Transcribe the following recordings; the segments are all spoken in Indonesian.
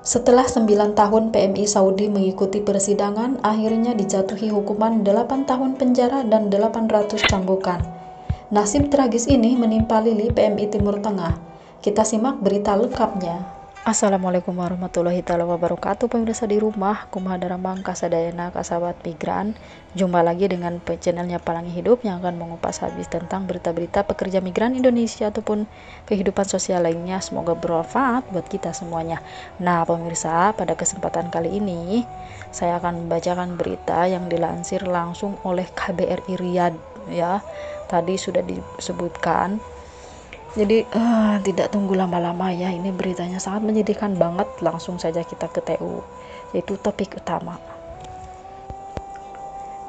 Setelah 9 tahun PMI Saudi mengikuti persidangan, akhirnya dijatuhi hukuman 8 tahun penjara dan 800 cambukan. Nasib tragis ini menimpa Lili PMI Timur Tengah. Kita simak berita lengkapnya. Assalamualaikum warahmatullahi wabarakatuh. Pemirsa di rumah, kumaha daramang kasadayana kasahabat migran. Jumpa lagi dengan channelnya Pelangi Hidup yang akan mengupas habis tentang berita-berita pekerja migran Indonesia ataupun kehidupan sosial lainnya. Semoga bermanfaat buat kita semuanya. Nah pemirsa, pada kesempatan kali ini saya akan membacakan berita yang dilansir langsung oleh KBRI Riyadh ya. Tadi sudah disebutkan. Jadi tidak tunggu lama-lama ya, ini beritanya sangat menyedihkan banget. Langsung saja kita ke TU, yaitu topik utama.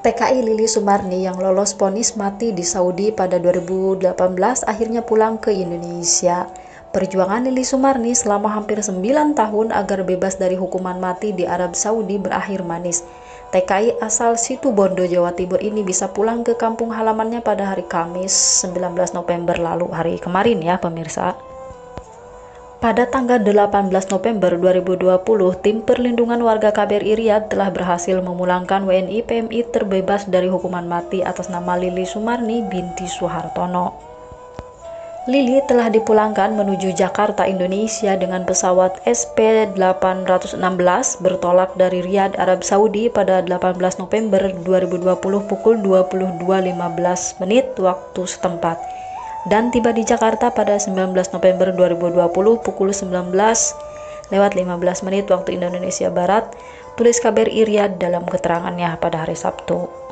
TKI Lili Sumarni yang lolos vonis mati di Saudi pada 2018 akhirnya pulang ke Indonesia. Perjuangan Lili Sumarni selama hampir 9 tahun agar bebas dari hukuman mati di Arab Saudi berakhir manis. TKI asal Situbondo, Jawa Timur ini bisa pulang ke kampung halamannya pada hari Kamis 19 November lalu, hari kemarin ya pemirsa. Pada tanggal 18 November 2020, tim perlindungan warga KBRI Riyadh telah berhasil memulangkan WNI PMI terbebas dari hukuman mati atas nama Lili Sumarni binti Suhartono. Lili telah dipulangkan menuju Jakarta, Indonesia dengan pesawat SP-816 bertolak dari Riyadh, Arab Saudi pada 18 November 2020 pukul 22.15 waktu setempat dan tiba di Jakarta pada 19 November 2020 pukul 19.15 waktu Indonesia Barat, tulis KBRI Riyadh dalam keterangannya pada hari Sabtu.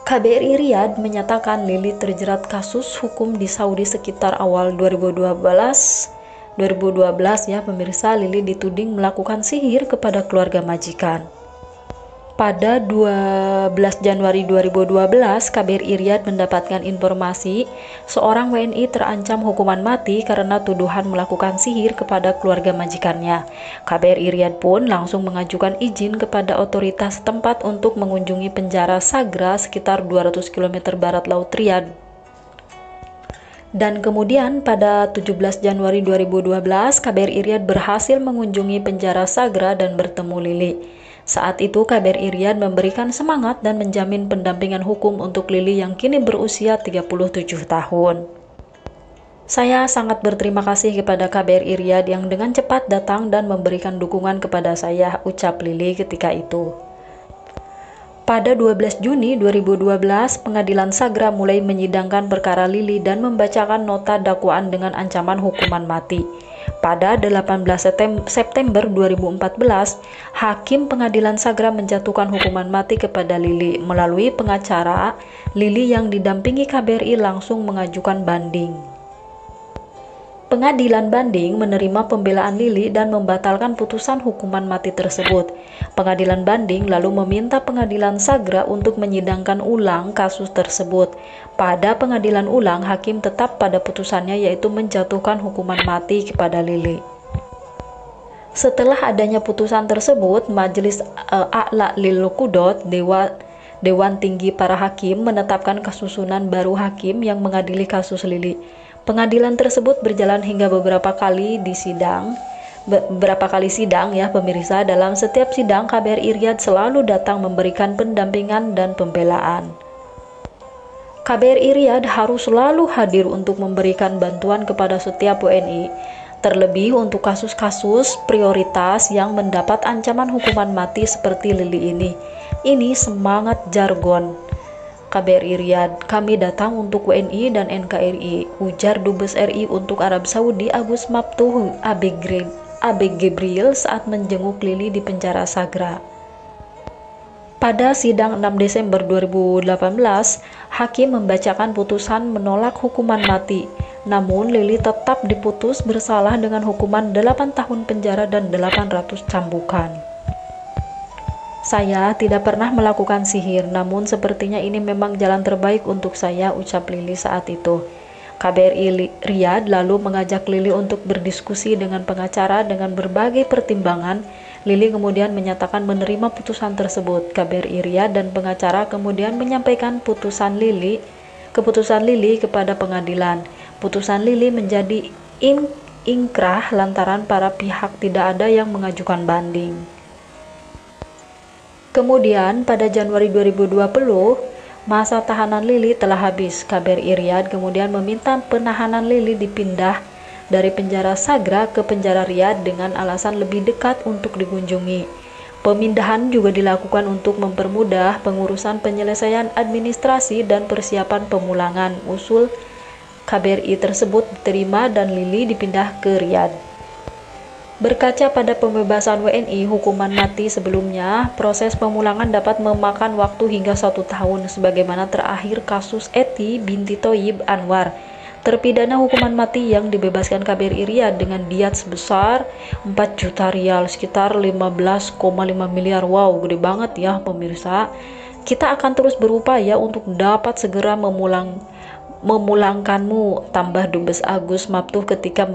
KBRI Riyadh menyatakan Lili terjerat kasus hukum di Saudi sekitar awal 2012 ya pemirsa. Lili dituding melakukan sihir kepada keluarga majikan. Pada 12 Januari 2012, KBRI Riyadh mendapatkan informasi seorang WNI terancam hukuman mati karena tuduhan melakukan sihir kepada keluarga majikannya. KBRI Riyadh pun langsung mengajukan izin kepada otoritas setempat untuk mengunjungi penjara Sagra sekitar 200 km barat laut Riyadh. Dan kemudian pada 17 Januari 2012, KBRI Riyadh berhasil mengunjungi penjara Sagra dan bertemu Lili. Saat itu KBRI Riyadh memberikan semangat dan menjamin pendampingan hukum untuk Lili yang kini berusia 37 tahun. Saya sangat berterima kasih kepada KBRI Riyadh yang dengan cepat datang dan memberikan dukungan kepada saya, ucap Lili ketika itu. Pada 12 Juni 2012, Pengadilan Sagra mulai menyidangkan perkara Lili dan membacakan nota dakwaan dengan ancaman hukuman mati. Pada 18 September 2014, Hakim Pengadilan Sagra menjatuhkan hukuman mati kepada Lili. Melalui pengacara, Lili yang didampingi KBRI langsung mengajukan banding. Pengadilan banding menerima pembelaan Lili dan membatalkan putusan hukuman mati tersebut. Pengadilan banding lalu meminta Pengadilan Sagra untuk menyidangkan ulang kasus tersebut. Pada pengadilan ulang, hakim tetap pada putusannya yaitu menjatuhkan hukuman mati kepada Lili. Setelah adanya putusan tersebut, Majelis A'la lil Qudot, Dewan Tinggi Para Hakim, menetapkan kesusunan baru hakim yang mengadili kasus Lili. Pengadilan tersebut berjalan hingga beberapa kali sidang ya pemirsa. Dalam setiap sidang, KBRI Riyadh selalu datang memberikan pendampingan dan pembelaan. KBRI Riyadh harus selalu hadir untuk memberikan bantuan kepada setiap WNI, terlebih untuk kasus-kasus prioritas yang mendapat ancaman hukuman mati seperti Lili ini. Ini semangat jargon KBRI Riyadh, kami datang untuk WNI dan NKRI, ujar Dubes RI untuk Arab Saudi Agus Maftuh Abi Gebril saat menjenguk Lili di penjara Sagra. Pada sidang 6 Desember 2018, hakim membacakan putusan menolak hukuman mati. Namun Lili tetap diputus bersalah dengan hukuman 8 tahun penjara dan 800 cambukan. Saya tidak pernah melakukan sihir, namun sepertinya ini memang jalan terbaik untuk saya, ucap Lili saat itu. KBRI Riyadh lalu mengajak Lili untuk berdiskusi dengan pengacara dengan berbagai pertimbangan. Lili kemudian menyatakan menerima putusan tersebut. KBRI Riyadh dan pengacara kemudian menyampaikan keputusan Lili kepada pengadilan. Putusan Lili menjadi ingkrah lantaran para pihak tidak ada yang mengajukan banding. Kemudian pada Januari 2020, masa tahanan Lili telah habis. KBRI Riyadh kemudian meminta penahanan Lili dipindah dari penjara Sagra ke penjara Riyadh dengan alasan lebih dekat untuk dikunjungi. Pemindahan juga dilakukan untuk mempermudah pengurusan penyelesaian administrasi dan persiapan pemulangan. Usul KBRI tersebut diterima dan Lili dipindah ke Riyadh. Berkaca pada pembebasan WNI hukuman mati sebelumnya, proses pemulangan dapat memakan waktu hingga 1 tahun, sebagaimana terakhir kasus Eti binti Thoyib Anwar, terpidana hukuman mati yang dibebaskan KBRI Riyadh dengan diat sebesar 4 juta rial, sekitar 15,5 miliar. Wow, gede banget ya pemirsa. Kita akan terus berupaya untuk dapat segera memulangkanmu, tambah Dubes Agus Maftuh ketika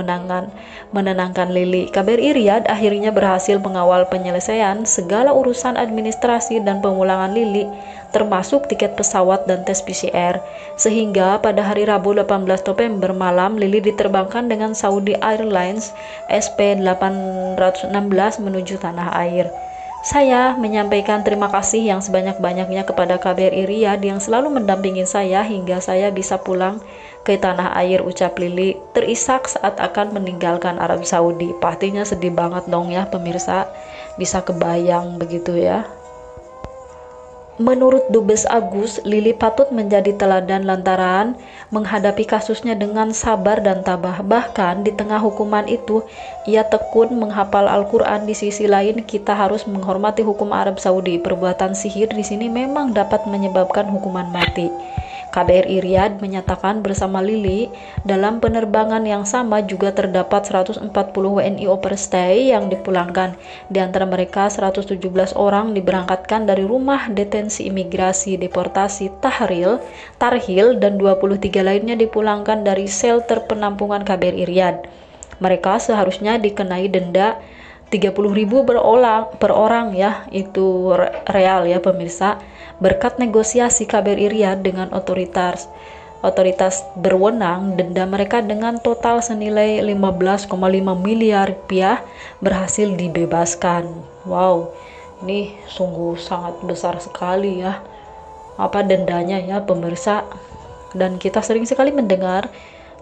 menenangkan Lili. KBRI Riyadh akhirnya berhasil mengawal penyelesaian segala urusan administrasi dan pemulangan Lili, termasuk tiket pesawat dan tes PCR, sehingga pada hari Rabu 18 November malam Lili diterbangkan dengan Saudi Airlines SP-816 menuju tanah air. Saya menyampaikan terima kasih yang sebanyak-banyaknya kepada KBRI Riyadh yang selalu mendampingi saya hingga saya bisa pulang ke tanah air, ucap Lili terisak saat akan meninggalkan Arab Saudi. Pastinya sedih banget dong ya pemirsa, bisa kebayang begitu ya. Menurut Dubes Agus, Lili patut menjadi teladan lantaran menghadapi kasusnya dengan sabar dan tabah. Bahkan di tengah hukuman itu, ia tekun menghafal Al-Quran. Di sisi lain, kita harus menghormati hukum Arab Saudi. Perbuatan sihir di sini memang dapat menyebabkan hukuman mati. KBRI Riyadh menyatakan bersama Lili, dalam penerbangan yang sama juga terdapat 140 WNI overstay yang dipulangkan. Di antara mereka 117 orang diberangkatkan dari rumah detensi imigrasi deportasi Tarhil dan 23 lainnya dipulangkan dari shelter penampungan KBRI Riyadh. Mereka seharusnya dikenai denda 30.000 per orang ya, itu real ya pemirsa. Berkat negosiasi KBRI Riyadh dengan otoritas berwenang, denda mereka dengan total senilai 15,5 miliar rupiah berhasil dibebaskan. Wow, ini sungguh sangat besar sekali ya dendanya ya pemirsa. Dan kita sering sekali mendengar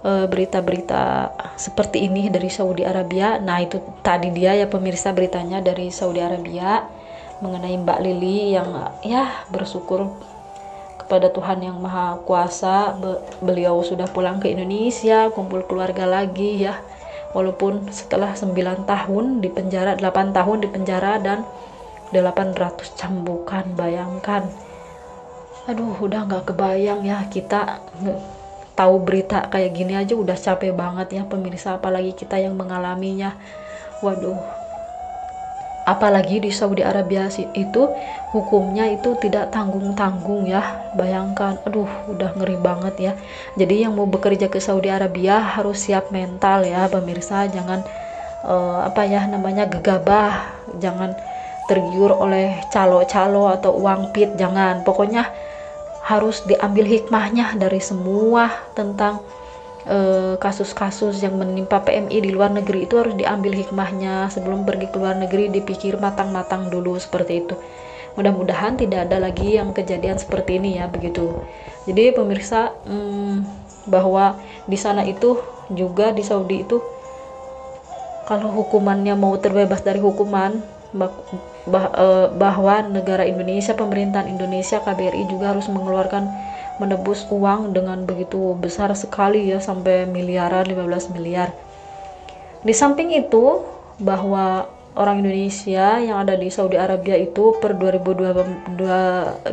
berita-berita seperti ini dari Saudi Arabia. Nah, itu tadi dia ya pemirsa beritanya dari Saudi Arabia mengenai Mbak Lili yang ya bersyukur kepada Tuhan Yang Maha Kuasa, beliau sudah pulang ke Indonesia, kumpul keluarga lagi ya, walaupun setelah 9 tahun di penjara, 8 tahun di penjara dan 800 cambukan. Bayangkan, aduh udah nggak kebayang ya, kita tahu berita kayak gini aja udah capek banget ya pemirsa, apalagi kita yang mengalaminya. Waduh, apalagi di Saudi Arabia itu hukumnya itu tidak tanggung-tanggung ya. Bayangkan, aduh udah ngeri banget ya. Jadi yang mau bekerja ke Saudi Arabia harus siap mental ya pemirsa, jangan gegabah, jangan tergiur oleh calo-calo atau uang pit, jangan. Pokoknya harus diambil hikmahnya dari semua tentang kasus-kasus yang menimpa PMI di luar negeri. Itu harus diambil hikmahnya. Sebelum pergi ke luar negeri dipikir matang-matang dulu, seperti itu. Mudah-mudahan tidak ada lagi yang kejadian seperti ini ya, begitu. Jadi pemirsa, bahwa di sana itu juga di Saudi itu kalau hukumannya mau terbebas dari hukuman, bahwa negara Indonesia, pemerintahan Indonesia, KBRI juga harus menebus uang dengan begitu besar sekali ya, sampai miliaran, 15 miliar. Di samping itu, bahwa orang Indonesia yang ada di Saudi Arabia itu per 2018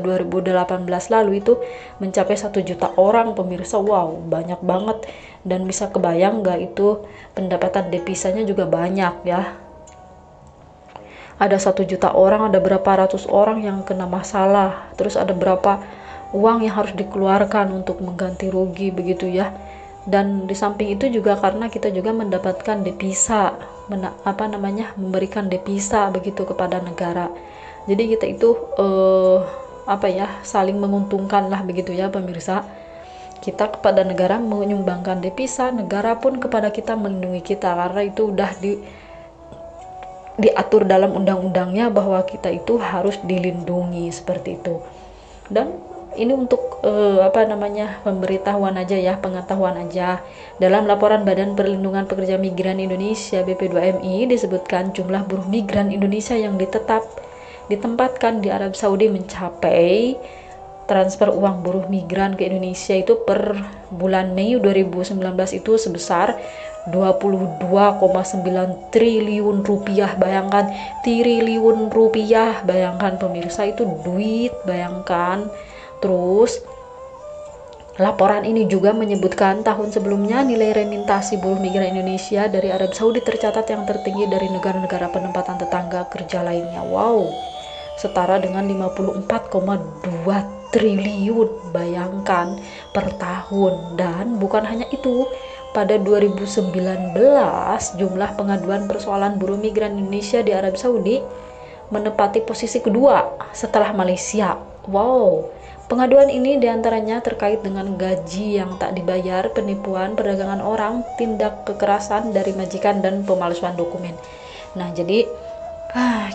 lalu itu mencapai 1 juta orang pemirsa. Wow, banyak banget. Dan bisa kebayang nggak itu pendapatan devisanya juga banyak ya. Ada 1 juta orang, ada berapa ratus orang yang kena masalah, terus ada berapa uang yang harus dikeluarkan untuk mengganti rugi begitu ya. Dan di samping itu juga karena kita juga mendapatkan devisa, memberikan devisa begitu kepada negara. Jadi kita itu saling menguntungkan lah begitu ya pemirsa. Kita kepada negara menyumbangkan devisa, negara pun kepada kita melindungi kita, karena itu udah diatur dalam undang-undangnya bahwa kita itu harus dilindungi seperti itu. Dan ini untuk pemberitahuan aja ya, pengetahuan aja. Dalam laporan Badan Perlindungan Pekerja Migran Indonesia BP2MI disebutkan jumlah buruh migran Indonesia yang ditempatkan di Arab Saudi mencapai transfer uang buruh migran ke Indonesia itu per bulan Mei 2019 itu sebesar 22,9 triliun rupiah. Bayangkan, triliun rupiah, bayangkan pemirsa, itu duit, bayangkan. Terus laporan ini juga menyebutkan tahun sebelumnya nilai remintasi buruh migran Indonesia dari Arab Saudi tercatat yang tertinggi dari negara-negara penempatan tetangga kerja lainnya. Wow, setara dengan 54,2 triliun, bayangkan, per tahun. Dan bukan hanya itu, pada 2019 jumlah pengaduan persoalan buruh migran Indonesia di Arab Saudi menempati posisi kedua setelah Malaysia. Wow, pengaduan ini diantaranya terkait dengan gaji yang tak dibayar, penipuan, perdagangan orang, tindak kekerasan dari majikan, dan pemalsuan dokumen. Nah, jadi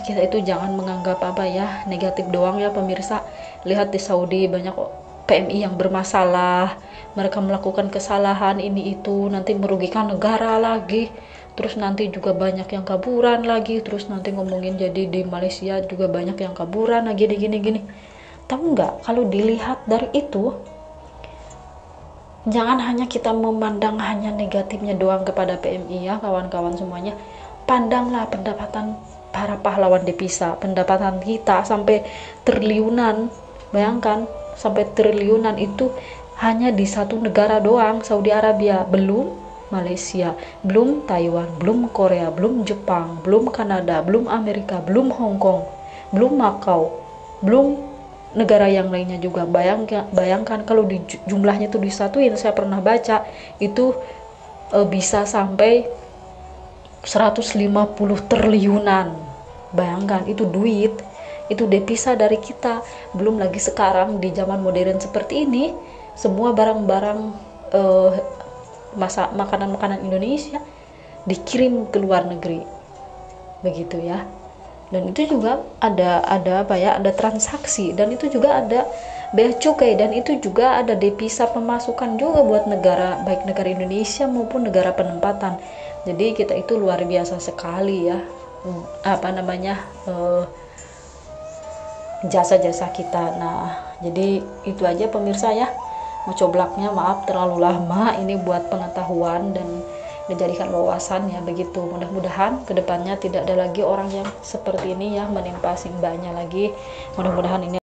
kita itu jangan menganggap negatif doang ya pemirsa. Lihat di Saudi banyak PMI yang bermasalah, mereka melakukan kesalahan ini itu, nanti merugikan negara lagi, terus nanti juga banyak yang kaburan lagi, terus nanti ngomongin jadi di Malaysia juga banyak yang kaburan lagi, gini. Tahu nggak, kalau dilihat dari itu, jangan hanya kita memandang hanya negatifnya doang kepada PMI ya kawan-kawan semuanya. Pandanglah pendapatan para pahlawan devisa, pendapatan kita sampai triliunan. Bayangkan, sampai triliunan itu hanya di satu negara doang, Saudi Arabia, belum Malaysia, belum Taiwan, belum Korea, belum Jepang, belum Kanada, belum Amerika, belum Hong Kong, belum Makau, belum negara yang lainnya juga. Bayangkan kalau jumlahnya itu disatuin, saya pernah baca itu bisa sampai 150 triliunan. Bayangkan, itu duit, itu devisa dari kita. Belum lagi sekarang di zaman modern seperti ini, semua barang-barang makanan-makanan Indonesia dikirim ke luar negeri, begitu ya. Dan itu juga ada transaksi, dan itu juga ada bea cukai, dan itu juga ada devisa pemasukan juga buat negara, baik negara Indonesia maupun negara penempatan. Jadi kita itu luar biasa sekali ya, jasa-jasa kita. Nah, jadi itu aja pemirsa ya, mau coblaknya, maaf terlalu lama, ini buat pengetahuan dan dijadikan wawasan ya, begitu. Mudah-mudahan kedepannya tidak ada lagi orang yang seperti ini ya menimpa simbahnya lagi. Mudah-mudahan ini